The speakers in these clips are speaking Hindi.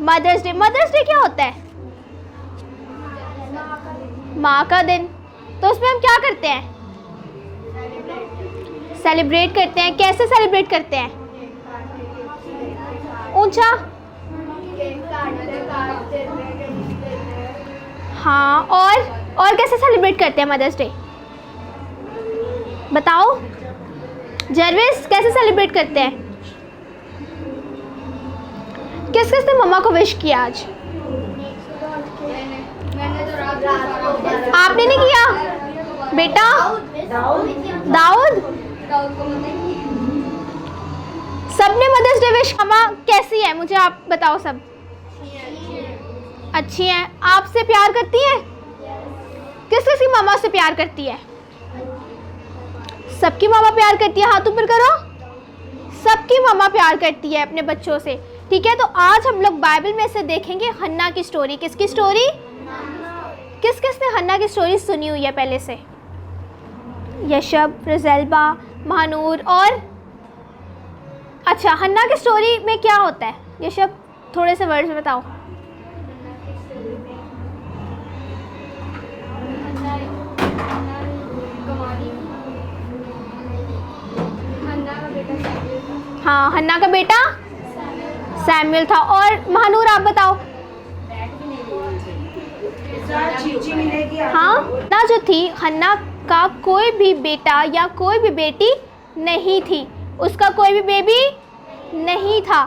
Mother's day. मदर्स डे क्या होता है? माँ का दिन। तो उसमें हम क्या करते हैं? सेलिब्रेट करते हैं। कैसे सेलिब्रेट करते हैं? ऊंचा। हाँ, और कैसे सेलिब्रेट करते हैं मदर्स डे? बताओ जर्विस, कैसे सेलिब्रेट करते हैं? किस किस ने मम्मा को विश किया आज? आपने नहीं किया बेटा? दाऊद। सबने मदर्स डे विश। मम्मा कैसी है मुझे आप बताओ सब? अच्छी हैं। आपसे प्यार करती हैं? किस किस की मामा से प्यार करती है? सबकी मामा प्यार करती है, हाथ ऊपर करो। सबकी मामा प्यार करती है अपने बच्चों से। ठीक है, तो आज हम लोग बाइबल में से देखेंगे हन्ना की स्टोरी। किसकी स्टोरी? किस किस ने हन्ना की स्टोरी सुनी हुई है पहले से? यशब, रज़ेल्बा, महानूर और अच्छा, हन्ना की स्टोरी में क्या होता है? यशब थोड़े से वर्ड्स बताओ। हाँ, हन्ना का बेटा सैमुएल था। और महानूर आप बताओ। हाँ, हन्ना जो थी, हन्ना का कोई भी बेटा या कोई भी बेटी नहीं थी, उसका कोई भी बेबी नहीं था।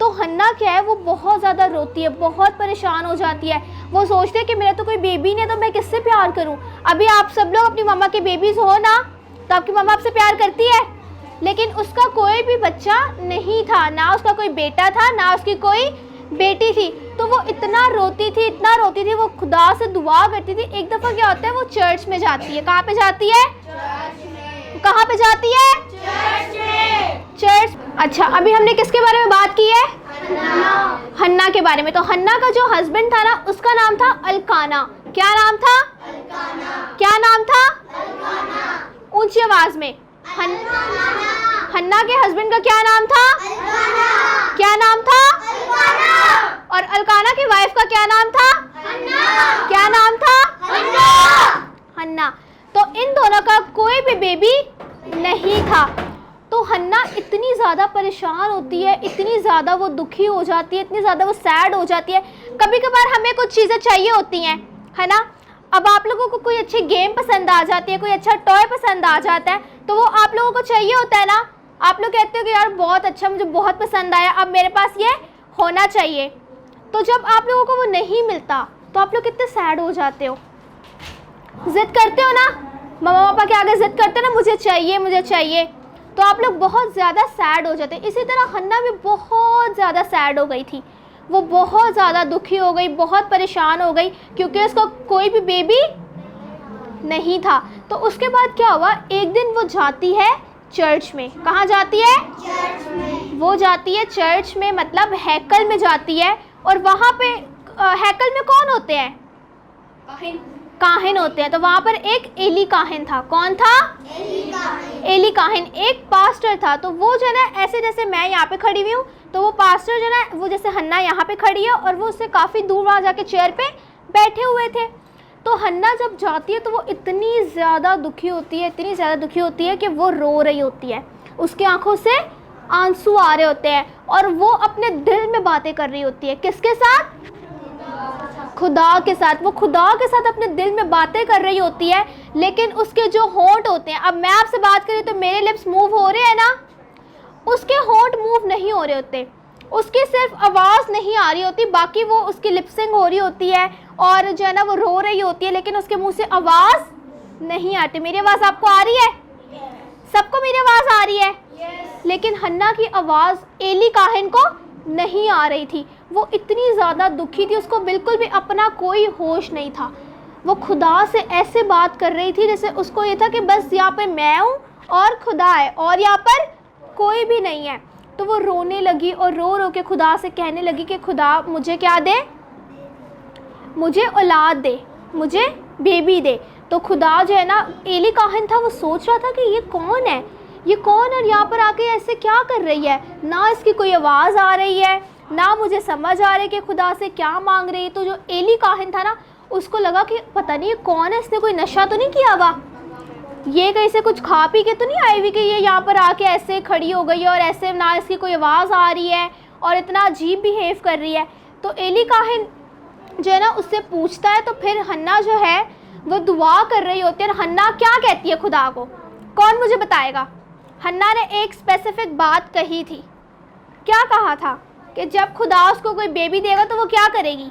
तो हन्ना क्या है, वो बहुत ज़्यादा रोती है, बहुत परेशान हो जाती है। वो सोचती है कि मेरा तो कोई बेबी नहीं है, तो मैं किससे प्यार करूं? अभी आप सब लोग अपनी मम्मा के बेबीज़ हो ना, तो आपकी मम्मा आपसे प्यार करती है, लेकिन उसका कोई भी बच्चा नहीं था, ना उसका कोई बेटा था, ना उसकी कोई बेटी थी। तो वो इतना रोती थी, वो खुदा से दुआ करती थी। एक दफ़ा क्या होता है, वो चर्च में जाती है। कहाँ पे जाती है? कहाँ पे जाती है? चर्च। अच्छा, अभी हमने किसके बारे में बात की है? हन्ना के बारे में। तो हन्ना का जो हस्बैंड था ना, उसका नाम था अल्काना। क्या नाम था? क्या नाम था? ऊंची आवाज में। हन्ना के हस्बैंड का क्या नाम था? क्या नाम था? और अल्काना की वाइफ का क्या नाम था? क्या नाम था? हन्ना। तो इन दोनों का कोई भी बेबी नहीं था। तो हन्ना इतनी ज़्यादा परेशान होती है, इतनी ज़्यादा वो दुखी हो जाती है, इतनी ज़्यादा वो सैड हो जाती है। कभी कभार हमें कुछ चीज़ें चाहिए होती हैं, है ना? अब आप लोगों को कोई अच्छी गेम पसंद आ जाती है, कोई अच्छा टॉय पसंद आ जाता है, तो वो आप लोगों को चाहिए होता है ना। आप लोग कहते हो कि यार बहुत अच्छा, मुझे बहुत पसंद आया, अब मेरे पास ये होना चाहिए। तो जब आप लोगों को वो नहीं मिलता, तो आप लोग कितने सैड हो जाते हो, ज़िद करते हो ना, मम्मा पापा के आगे ज़िद करते हो ना, मुझे चाहिए मुझे चाहिए, तो आप लोग बहुत ज़्यादा सैड हो जाते हैं। इसी तरह हन्ना भी बहुत ज़्यादा सैड हो गई थी, वो बहुत ज़्यादा दुखी हो गई, बहुत परेशान हो गई, क्योंकि उसका कोई भी बेबी नहीं था। तो उसके बाद क्या हुआ, एक दिन वो जाती है चर्च में। कहाँ जाती है? चर्च में। वो जाती है चर्च में, मतलब हैकल में जाती है। और वहाँ पे हैकल में कौन होते हैं? काहिन होते हैं। तो वहाँ पर एक एली काहिन था। कौन था? एली काहिन एक पास्टर था। तो वो जो है ना, ऐसे जैसे मैं यहाँ पे खड़ी हुई हूँ, तो वो पास्टर जो है, वो जैसे हन्ना यहाँ पे खड़ी है, और वो उससे काफ़ी दूर वहाँ जाके चेयर पे बैठे हुए थे। तो हन्ना जब जाती है, तो वो इतनी ज़्यादा दुखी होती है, इतनी ज़्यादा दुखी होती है कि वो रो रही होती है, उसकी आंखों से आंसू आ रहे होते हैं, और वो अपने दिल में बातें कर रही होती है। किसके साथ? खुदा के साथ। वो खुदा के साथ अपने दिल में बातें कर रही होती है, लेकिन उसके जो होंठ होते हैं, अब मैं आपसे बात करूँ तो मेरे लिप्स मूव हो रहे हैं ना, उसके होंठ मूव नहीं हो रहे होते, उसकी सिर्फ आवाज़ नहीं आ रही होती, बाकी वो उसकी लिपसिंग हो रही होती है, और जो है ना वो रो रही होती है, लेकिन उसके मुंह से आवाज़ नहीं आती। मेरी आवाज़ आपको आ रही है? सबको मेरी आवाज़ आ रही है? लेकिन हन्ना की आवाज़ एली काहिन को नहीं आ रही थी। वो इतनी ज़्यादा दुखी थी, उसको बिल्कुल भी अपना कोई होश नहीं था। वो खुदा से ऐसे बात कर रही थी जैसे उसको ये था कि बस यहाँ पर मैं हूँ और खुदा है, और यहाँ पर कोई भी नहीं है। तो वो रोने लगी, और रो रो के खुदा से कहने लगी कि खुदा मुझे क्या दे, मुझे औलाद दे, मुझे बेबी दे। तो खुदा जो है ना, एली काहिन था, वो सोच रहा था कि ये कौन है, ये कौन, और यहाँ पर आके ऐसे क्या कर रही है, ना इसकी कोई आवाज़ आ रही है, ना मुझे समझ आ रही कि खुदा से क्या मांग रही। तो जो एली काहिन था ना, उसको लगा कि पता नहीं ये कौन है, इसने कोई नशा तो नहीं किया हुआ, ये कहीं से कुछ खा पी के तो नहीं आई हुई कि ये यहाँ पर आके ऐसे खड़ी हो गई है और ऐसे ना इसकी कोई आवाज़ आ रही है और इतना अजीब बिहेव कर रही है। तो एली काहिन जो है ना उससे पूछता है। तो फिर हन्ना जो है वो दुआ कर रही होती है। और हन्ना क्या कहती है खुदा को, कौन मुझे बताएगा? हन्ना ने एक स्पेसिफिक बात कही थी। क्या कहा था? कि जब खुदा उसको कोई बेबी देगा तो वो क्या करेगी?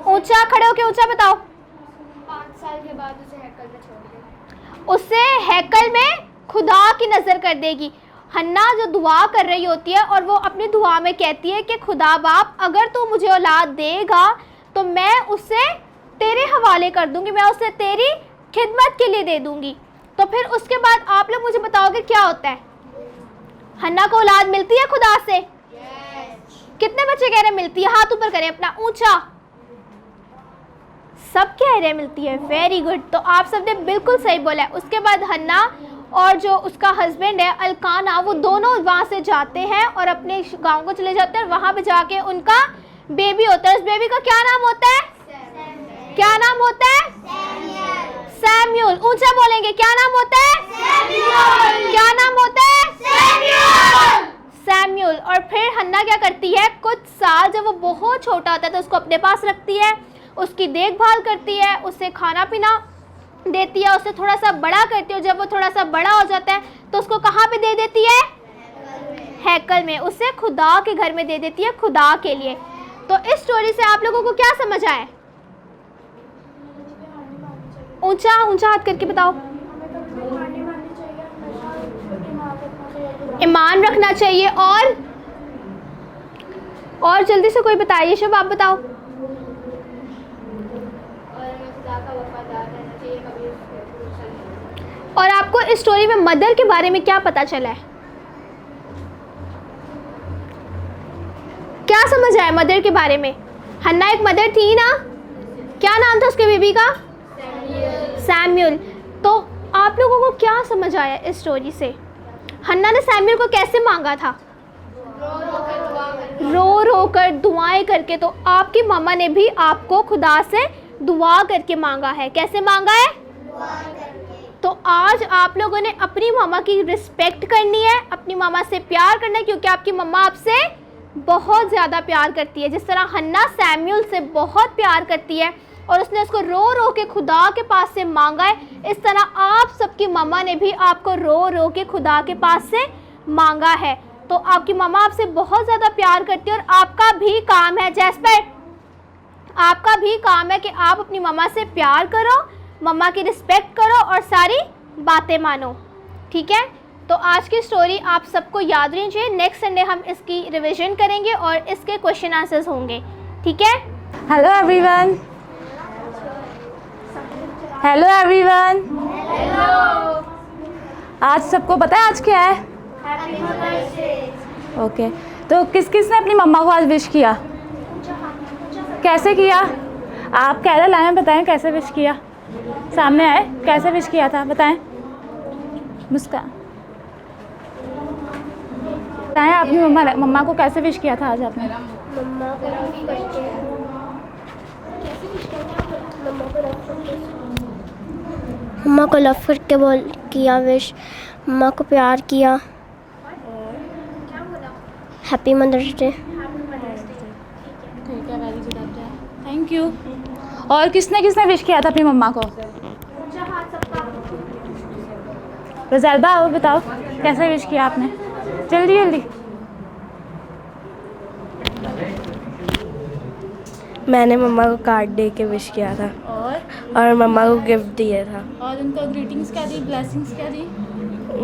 ऊंचा खड़े होके ऊंचा बताओ। 5 साल के बाद उसे हैकल में छोड़ देगी। उसे हैकल में खुदा की नज़र कर देगी। हन्ना जो दुआ कर रही होती है और वो अपनी दुआ में कहती है कि खुदा बाप, अगर तू मुझे औलाद देगा तो मैं उसे तेरे हवाले कर दूंगी, मैं उसे तेरी खिदमत के लिए दे दूंगी। तो फिर उसके बाद आप लोग मुझे बताओगे क्या होता है? हन्ना को औलाद मिलती है खुदा से? कितने बच्चे कह रहे हैं मिलती है? हाथ ऊपर करें अपना ऊंचा। सब कह रहे हैं मिलती है। Very good. तो आप सबने बिल्कुल सही बोला है। उसके बाद हन्ना और जो उसका हस्बैंड है अल्काना, वो दोनों वहाँ से जाते हैं और अपने गांव को चले जाते हैं। वहाँ पे जाके उनका बेबी होता है। उस बेबी का क्या नाम होता है? क्या नाम होता है? सैमुअल। ऊंचा बोलेंगे, क्या नाम होता है? क्या नाम होता है? सैमुअल। और फिर हन्ना क्या करती है, कुछ साल जब वो बहुत छोटा होता है तो उसको अपने पास रखती है, उसकी देखभाल करती है, उसे खाना पीना देती है, उसे थोड़ा सा बड़ा करती है। जब वो थोड़ा सा बड़ा हो जाता है तो उसको कहाँ पे दे देती है? हैकल में। उसे खुदा के घर में दे देती है, खुदा के लिए। तो इस स्टोरी से आप लोगों को क्या समझ आया? ऊंचा ऊंचा हाथ करके बताओ। ईमान रखना चाहिए। और जल्दी से कोई बताइए। शुभ आप बताओ। और हमें खुदा का वफादार रहना चाहिए, कभी उसके भरोसा नहीं। और आपको इस स्टोरी में मदर के बारे में क्या पता चला है? क्या समझ आया मदर के बारे में? हन्ना एक मदर थी ना, क्या नाम था उसके बेबी का? सैमुअल। तो आप लोगों को क्या समझ आया इस स्टोरी से? हन्ना ने सैमुअल को कैसे मांगा था? रो रो कर दुआएं करके। तो आपकी मामा ने भी आपको खुदा से दुआ करके मांगा है। कैसे मांगा है? तो आज आप लोगों ने अपनी मामा की रिस्पेक्ट करनी है, अपनी मामा से प्यार करना है, क्योंकि आपकी मम्मा आपसे बहुत ज़्यादा प्यार करती है। जिस तरह हन्ना सैमुअल से बहुत प्यार करती है और उसने उसको रो रो के खुदा के पास से मांगा है, इस तरह आप सबकी मम्मा ने भी आपको रो रो के खुदा के पास से मांगा है। तो आपकी मम्मा आपसे बहुत ज़्यादा प्यार करती है और आपका भी काम है, जैस्पर, आपका भी काम है कि आप अपनी मम्मा से प्यार करो, मम्मा की रिस्पेक्ट करो और सारी बातें मानो। ठीक है? तो आज की स्टोरी आप सबको याद रहनी चाहिए। नेक्स्ट संडे हम इसकी रिवीजन करेंगे और इसके क्वेश्चन आंसर्स होंगे। ठीक है? Hello everyone. Hello everyone. आज सबको पता है आज क्या है? ओके। तो किस किस ने अपनी मम्मा को आज विश किया? कैसे किया? आप कैरल आए, बताएं कैसे विश किया? सामने आए, कैसे विश किया था बताएं। मुस्कान बताएं, अपनी मम्मा को कैसे विश किया था आज आपने? मम्मा को लव करके बोल किया विश, मम्मा को प्यार किया। Happy Mother's Day. ठीक है, वेरी गुड। Thank you. और किसने किसने विश किया था अपनी मम्मा को? रज़ैल्बा, आप बताओ कैसे विश किया आपने? जल्दी जल्दी। मैंने मम्मा को कार्ड दे के विश किया था और मम्मा को गिफ्ट दिया था। और उनको ग्रीटिंग्स क्या दी, ब्लेसिंग्स क्या दी?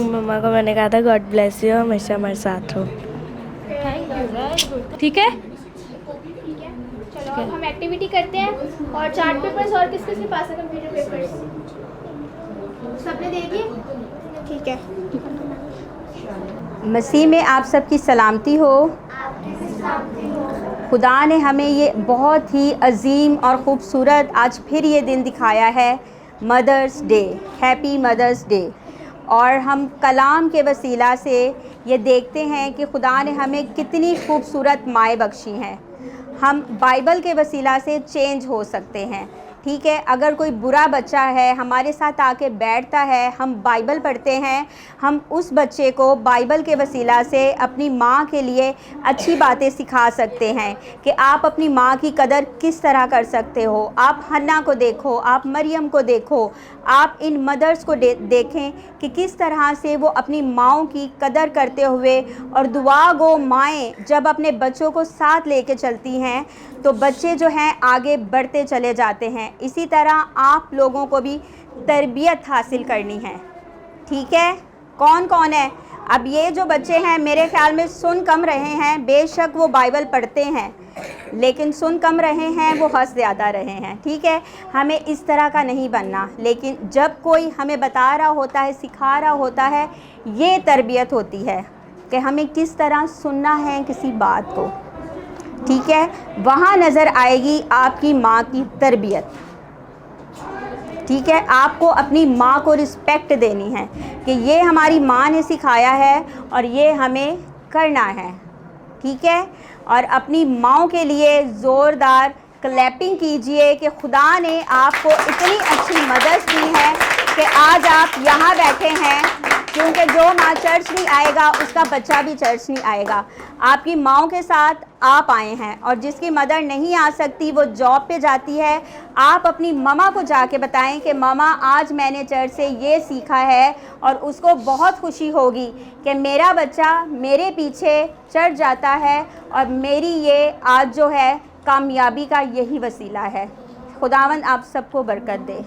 मम्मा को मैंने कहा था गॉड ब्लेस यू, हमेशा हमारे साथ हो। Thank you, very good. ठीक है, चलो अब हम एक्टिविटी करते हैं। और चार्ट पेपर्स और किस किस के पास है? कंप्यूटर पेपर्स सबने दे दिए? ठीक है। मसीह में आप सबकी सलामती हो। खुदा ने हमें ये बहुत ही अजीम और ख़ूबसूरत आज फिर ये दिन दिखाया है, Mother's Day. Happy Mother's Day. और हम कलाम के वसीला से ये देखते हैं कि खुदा ने हमें कितनी खूबसूरत माएँ बख्शी हैं। हम बाइबल के वसीला से चेंज हो सकते हैं। ठीक है, अगर कोई बुरा बच्चा है हमारे साथ आके बैठता है, हम बाइबल पढ़ते हैं, हम उस बच्चे को बाइबल के वसीला से अपनी माँ के लिए अच्छी बातें सिखा सकते हैं कि आप अपनी माँ की कदर किस तरह कर सकते हो। आप हन्ना को देखो, आप मरियम को देखो, आप इन मदर्स को देखें कि किस तरह से वो अपनी माँओं की कदर करते हुए, और दुआ गो माएँ जब अपने बच्चों को साथ लेके चलती हैं तो बच्चे जो हैं आगे बढ़ते चले जाते हैं। इसी तरह आप लोगों को भी तरबियत हासिल करनी है। ठीक है, कौन कौन है? अब ये जो बच्चे हैं मेरे ख़्याल में सुन कम रहे हैं, बेशक वो बाइबल पढ़ते हैं लेकिन सुन कम रहे हैं, वो हंस ज़्यादा रहे हैं। ठीक है, हमें इस तरह का नहीं बनना, लेकिन जब कोई हमें बता रहा होता है, सिखा रहा होता है, ये तरबियत होती है कि हमें किस तरह सुनना है किसी बात को। ठीक है, वहाँ नज़र आएगी आपकी माँ की तरबियत। ठीक है, आपको अपनी माँ को रिस्पेक्ट देनी है कि ये हमारी माँ ने सिखाया है और ये हमें करना है। ठीक है, और अपनी माँओं के लिए ज़ोरदार क्लैपिंग कीजिए कि खुदा ने आपको इतनी अच्छी मदद दी है कि आज आप यहाँ बैठे हैं, क्योंकि जो माँ चर्च नहीं आएगा उसका बच्चा भी चर्च नहीं आएगा। आपकी माँओं के साथ आप आए हैं, और जिसकी मदर नहीं आ सकती वो जॉब पे जाती है, आप अपनी ममा को जाके बताएं कि ममा आज मैंने चर्च से ये सीखा है, और उसको बहुत खुशी होगी कि मेरा बच्चा मेरे पीछे चढ़ जाता है और मेरी ये आज जो है कामयाबी का यही वसीला है। खुदावंद आप सबको बरकत दे।